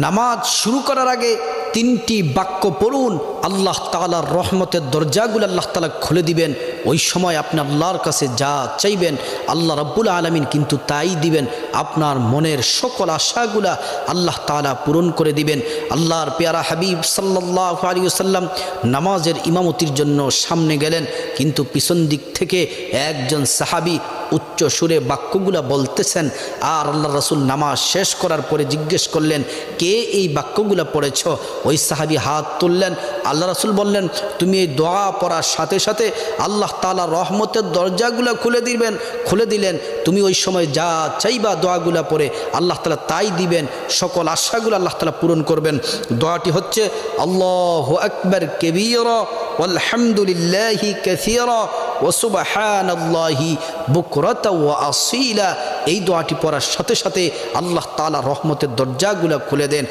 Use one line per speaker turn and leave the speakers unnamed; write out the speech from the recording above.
নামাজ শুরু করার আগে তিনটি বাক্য পড়ুন, আল্লাহ তাআলার রহমতের দরজাগুলো আল্লাহ তাআলা খুলে দিবেন। ওই সময় আপনি আল্লাহর কাছে যা চাইবেন আল্লাহ রাব্বুল আলামিন কিন্তু তাই দিবেন। আপনার মনের সকল আশাগুলা আল্লাহ তাআলা পূরণ করে দিবেন। আল্লাহর পেয়ারা হাবিব সাল্লাল্লাহু আলাইহি ওয়াসাল্লাম নামাজের ইমামতির জন্য সামনে গেলেন, কিন্তু পিছন দিক থেকে একজন সাহাবী উচ্চ সুরে বাক্যগুলা বলতেছেন। আর আল্লাহ রাসূল নামাজ শেষ করার পরে জিজ্ঞেস করলেন, কে এই বাক্যগুলা পড়েছ? ওই সাহাবী হাত তুললেন। আল্লাহ রাসূল বললেন, তুমি এই দোয়া পড়ার সাথে সাথে আল্লাহ তাআলা রহমতের দরজাগুলা খুলে দিলেন। তুমি ওই সময় যা চাইবা দোয়াগুলা পড়ে আল্লাহ তাআলা তাই দিবেন, সকল আশাগুলো আল্লাহ তাআলা পূরণ করবেন। দোয়াটি হচ্ছে আল্লাহু আকবার কাবীরা ওয়ালহামদুলিল্লাহি কাসীরা ওয়া সুবহানাল্লাহি বুকরাতা ওয়া আসীলা। এই দোয়াটি পড়ার সাথে সাথে আল্লাহ তাআলা রহমতের দরজাগুলা খুলে দেন।